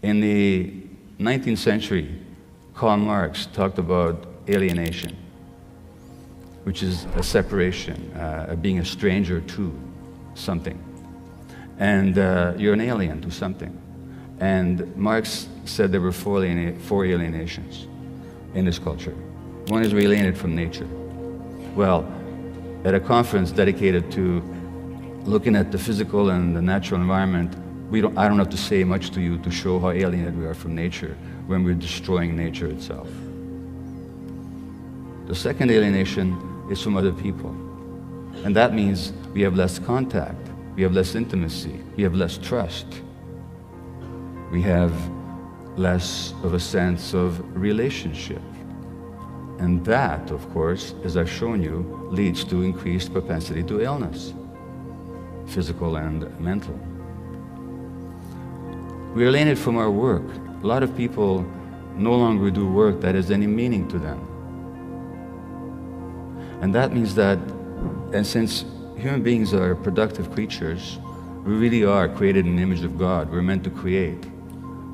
In the 19th century, Karl Marx talked about alienation, which is a separation, being a stranger to something. And you're an alien to something. And Marx said there were four alienations in this culture. One is we're alienated from nature. Well, at a conference dedicated to looking at the physical and the natural environment, I don't have to say much to you to show how alienated we are from nature when we're destroying nature itself. The second alienation is from other people. And that means we have less contact, we have less intimacy, we have less trust. We have less of a sense of relationship. And that, of course, as I've shown you, leads to increased propensity to illness, physical and mental. We're alienated from our work. A lot of people no longer do work that has any meaning to them. And that means that, and since human beings are productive creatures, we really are created in the image of God. We're meant to create.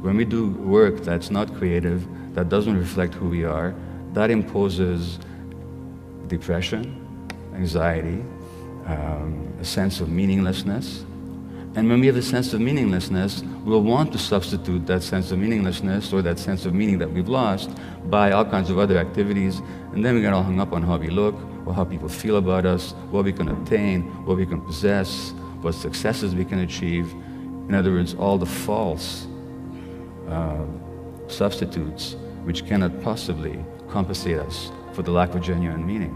When we do work that's not creative, that doesn't reflect who we are, that imposes depression, anxiety, a sense of meaninglessness. And when we have a sense of meaninglessness, we'll want to substitute that sense of meaninglessness or that sense of meaning that we've lost by all kinds of other activities, and then we get all hung up on how we look, or how people feel about us, what we can obtain, what we can possess, what successes we can achieve. In other words, all the false substitutes which cannot possibly compensate us for the lack of genuine meaning.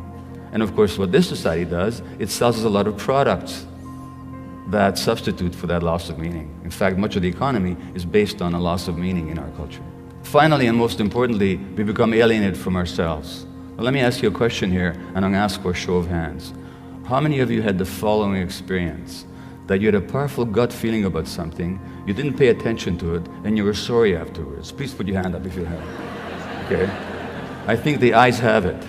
And of course, what this society does, it sells us a lot of products that substitute for that loss of meaning. In fact, much of the economy is based on a loss of meaning in our culture. Finally, and most importantly, we become alienated from ourselves. Now, let me ask you a question here, and I'm going to ask for a show of hands. How many of you had the following experience? That you had a powerful gut feeling about something, you didn't pay attention to it, and you were sorry afterwards? Please put your hand up if you have. Okay? I think the ayes have it.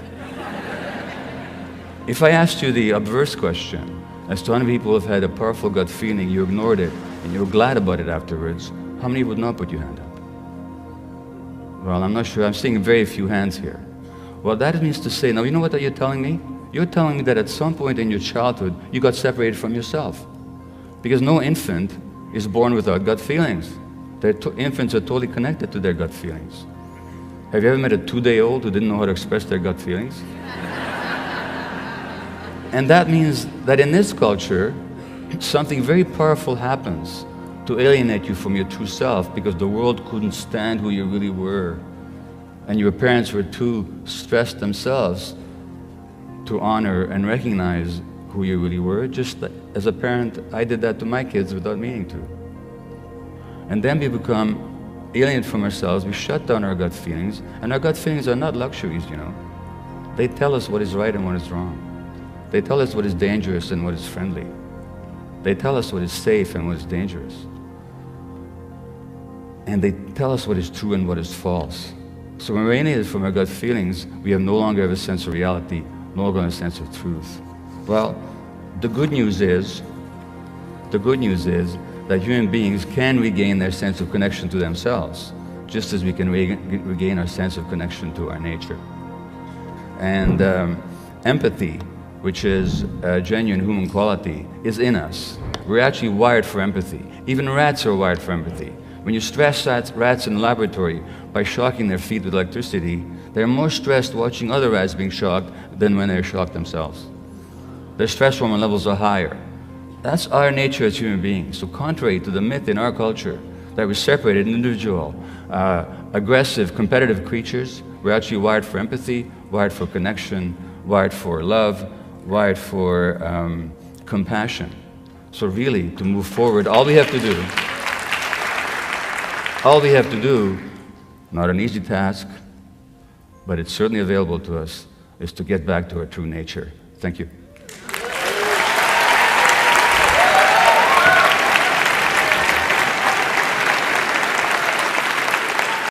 If I asked you the obverse question, as to how many people have had a powerful gut feeling, you ignored it, and you were glad about it afterwards, how many would not put your hand up? Well, I'm not sure. I'm seeing very few hands here. Well, that means to say, now you know what you're telling me? You're telling me that at some point in your childhood, you got separated from yourself. Because no infant is born without gut feelings. Infants are totally connected to their gut feelings. Have you ever met a 2-day-old who didn't know how to express their gut feelings? And that means that in this culture, something very powerful happens to alienate you from your true self, because the world couldn't stand who you really were. And your parents were too stressed themselves to honor and recognize who you really were. Just as a parent, I did that to my kids without meaning to. And then we become alienated from ourselves. We shut down our gut feelings, and our gut feelings are not luxuries, you know. They tell us what is right and what is wrong. They tell us what is dangerous and what is friendly. They tell us what is safe and what is dangerous. And they tell us what is true and what is false. So when we're alienated from our gut feelings, we no longer have a sense of reality, no longer have a sense of truth. Well, the good news is that human beings can regain their sense of connection to themselves, just as we can regain our sense of connection to our nature. And empathy, which is a genuine human quality, is in us. We're actually wired for empathy. Even rats are wired for empathy. When you stress rats in the laboratory by shocking their feet with electricity, they're more stressed watching other rats being shocked than when they're shocked themselves. Their stress hormone levels are higher. That's our nature as human beings. So contrary to the myth in our culture that we're separated, individual, aggressive, competitive creatures, we're actually wired for empathy, wired for connection, wired for love, wired for compassion. So really, to move forward, all we have to do, not an easy task, but it's certainly available to us, is to get back to our true nature. Thank you.